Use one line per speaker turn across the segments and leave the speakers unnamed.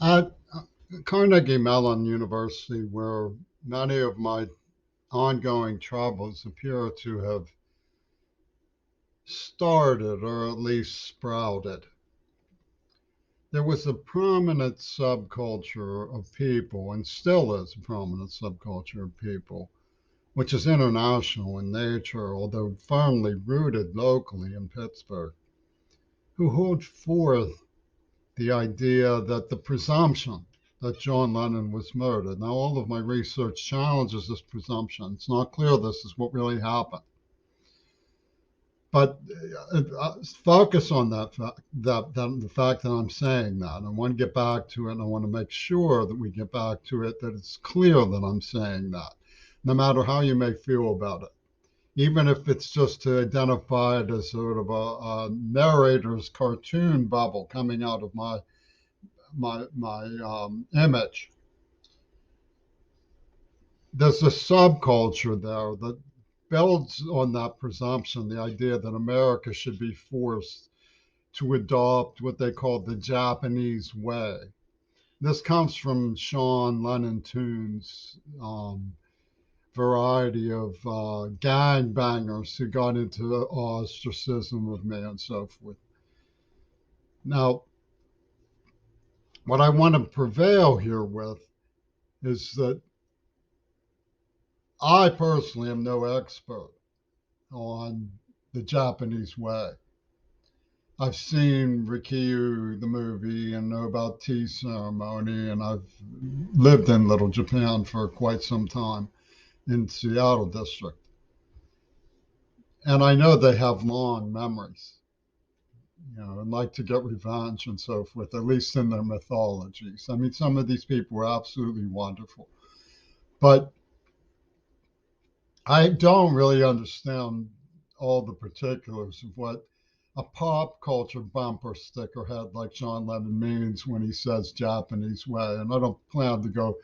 At Carnegie Mellon University, where many of my ongoing troubles appear to have started or at least sprouted, there was a prominent subculture of people, and still is a prominent subculture of people, which is international in nature, although firmly rooted locally in Pittsburgh, who hold forth the idea that the presumption that John Lennon was murdered. Now, all of my research challenges this presumption. It's not clear this is what really happened. But focus on the fact that I'm saying that. I want to get back to it, and I want to make sure that we get back to it, that it's clear that I'm saying that, no matter how you may feel about it. Even if it's just to identify it as sort of a narrator's cartoon bubble coming out of my image. There's a subculture there that builds on that presumption, the idea that America should be forced to adopt what they call the Japanese way. This comes from Sean Lennon Toon's variety of gang bangers who got into ostracism with me and so forth. Now, what I want to prevail here with is that I personally am no expert on the Japanese way. I've seen Rikyu, the movie, and know about tea ceremony, and I've lived in Little Japan for quite some time in Seattle district. And I know they have long memories, and like to get revenge and so forth, at least in their mythologies. I mean, some of these people were absolutely wonderful. But I don't really understand all the particulars of what a pop culture bumper sticker head like John Lennon means when he says Japanese way. And I don't plan to go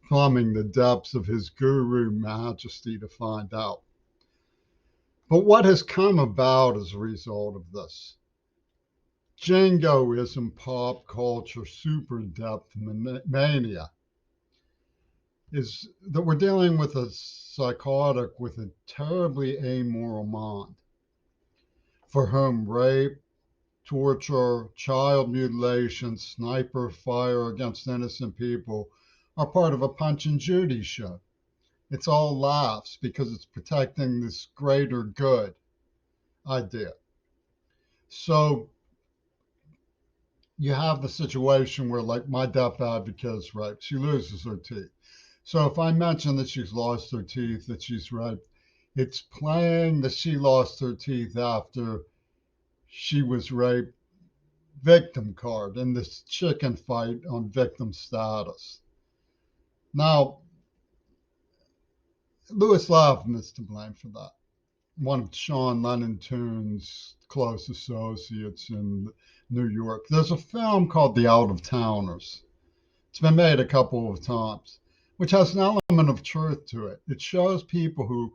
plumbing the depths of his guru majesty to find out. But what has come about as a result of this? Jingoism, pop culture, super depth mania is that we're dealing with a psychotic with a terribly amoral mind for whom rape, torture, child mutilation, sniper fire against innocent people are part of a Punch and Judy show. It's all laughs because it's protecting this greater good idea. So you have the situation where, like, my deaf advocate is raped, she loses her teeth. So if I mention that she's lost her teeth, that she's raped, it's playing that she lost her teeth after she was raped victim card in this chicken fight on victim status. Now, Louis Lavin is to blame for that. One of Sean Lennon Toon's close associates in New York. There's a film called The Out of Towners. It's been made a couple of times, which has an element of truth to it. It shows people who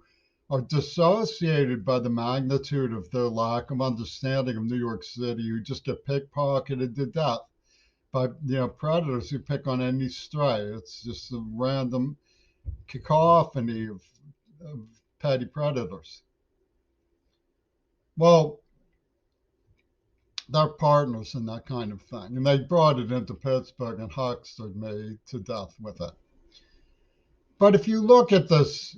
are dissociated by the magnitude of their lack of understanding of New York City, who just get pickpocketed to death by predators who pick on any stray. It's just a random cacophony of petty predators. Well, they're partners in that kind of thing, and they brought it into Pittsburgh and huckstered me to death with it. But if you look at this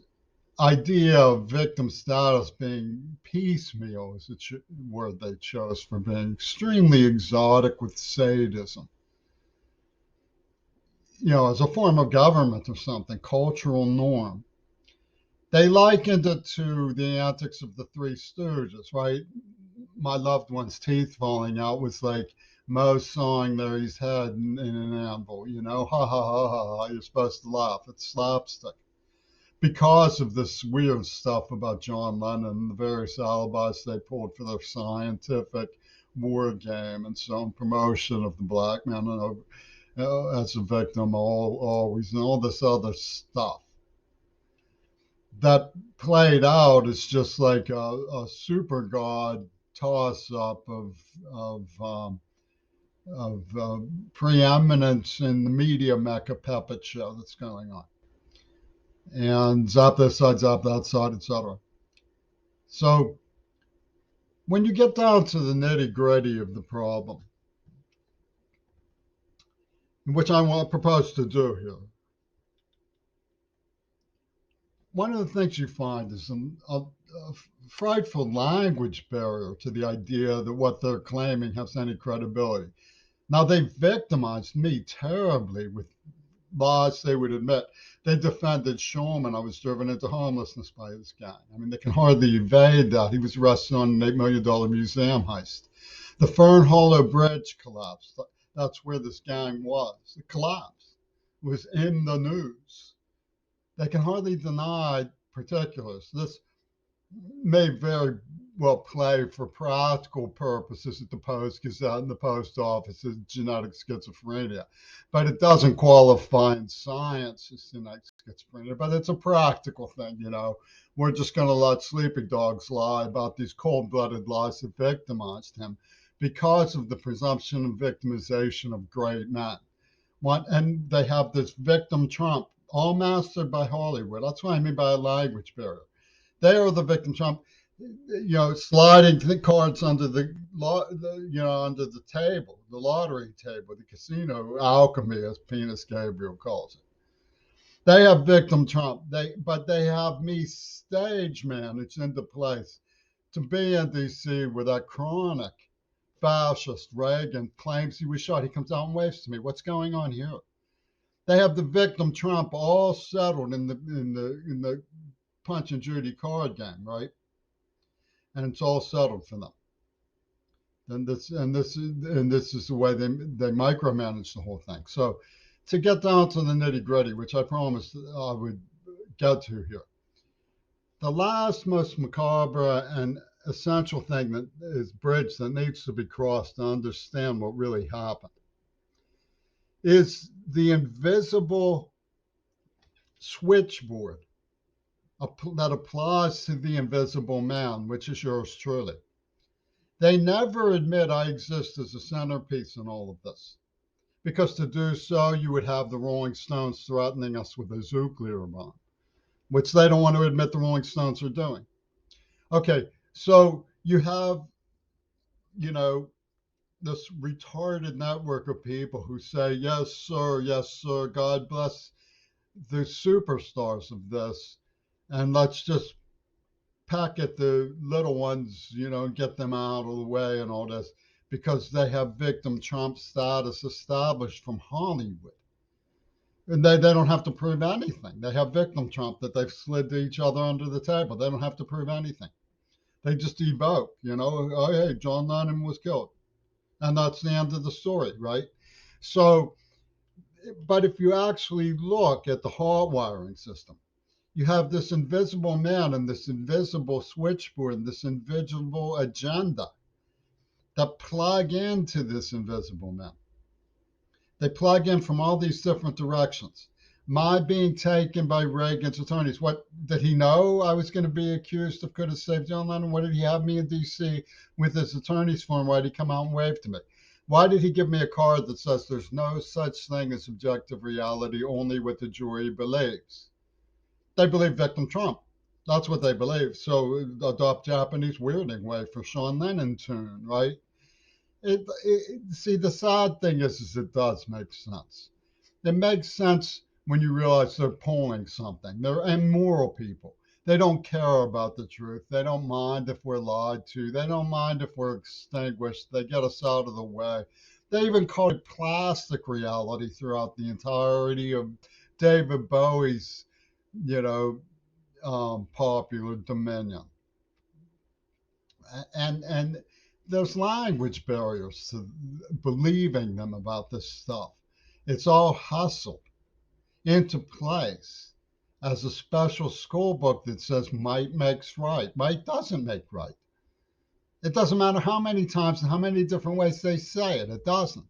idea of victim status being piecemeal, is the word they chose for being extremely exotic with sadism, as a form of government or something, cultural norm. They likened it to the antics of the Three Stooges, right? My loved one's teeth falling out was like Moe sawing Larry's head in an anvil, ha ha ha ha ha, you're supposed to laugh. It's slapstick. Because of this weird stuff about John Lennon and the various alibis they pulled for their scientific war game and some promotion of the black man as a victim always, and all this other stuff that played out is just like a super god toss up of preeminence in the media mecca puppet show that's going on. And zap this side, zap that side, etc. So when you get down to the nitty gritty of the problem, which I want propose to do here, one of the things you find is a frightful language barrier to the idea that what they're claiming has any credibility. Now, they victimized me terribly with lies they would admit. They defended Shulman. I was driven into homelessness by his gang. I mean, they can hardly evade that. He was arrested on an $8 million museum heist. The Fern Hollow Bridge collapsed. That's where this gang was. It collapsed. It was in the news. They can hardly deny particulars. This may very well play for practical purposes at the Post Gazette and the post office as genetic schizophrenia, but it doesn't qualify in science as genetic schizophrenia. But it's a practical thing, you know. We're just going to let sleeping dogs lie about these cold-blooded lies that victimized him because of the presumption of victimization of great men. And they have this victim trump, all mastered by Hollywood. That's what I mean by a language barrier. They are the victim trump, you know, sliding the cards under under the table, the lottery table, the casino alchemy, as Penis Gabriel calls it. They have victim trump. But they have me stage managed into place to be in D.C. where that chronic fascist Reagan claims he was shot. He comes out and waves to me. What's going on here? They have the victim Trump all settled in the Punch and Judy card game, right? And it's all settled for them. And this is the way they micromanage the whole thing. So to get down to the nitty gritty, which I promised I would get to here, the last most macabre and essential thing that is bridge that needs to be crossed to understand what really happened is the invisible switchboard that applies to the invisible man, which is yours truly. They never admit I exist as a centerpiece in all of this, because to do so, you would have the Rolling Stones threatening us with a nuclear bomb, which they don't want to admit the Rolling Stones are doing. Okay, so you have, you know, this retarded network of people who say, yes, sir, God bless the superstars of this, and let's just peck at the little ones, you know, and get them out of the way and all this, because they have victim Trump status established from Hollywood. And they don't have to prove anything. They have victim Trump that they've slid to each other under the table. They don't have to prove anything. They just evoke, you know, oh, hey, John Lennon was killed. And that's the end of the story, right? So, but if you actually look at the hard wiring system, you have this invisible man and this invisible switchboard and this invisible agenda that plug into this invisible man. They plug in from all these different directions. My being taken by Reagan's attorneys. What did he know I was going to be accused of could have saved John Lennon? What did he have me in D.C. with his attorneys for him? Why did he come out and wave to me? Why did he give me a card that says there's no such thing as objective reality, only what the jury believes? They believe victim Trump. That's what they believe. So adopt Japanese weirding way for Sean Lennon tune, right? See, the sad thing is it does make sense. It makes sense when you realize they're pulling something. They're immoral people. They don't care about the truth. They don't mind if we're lied to. They don't mind if we're extinguished. They get us out of the way. They even call it plastic reality throughout the entirety of David Bowie's, you know, popular Dominion. And there's language barriers to believing them about this stuff. It's all hustled into place as a special school book that says might makes right. Might doesn't make right. It doesn't matter how many times and how many different ways they say it. It doesn't.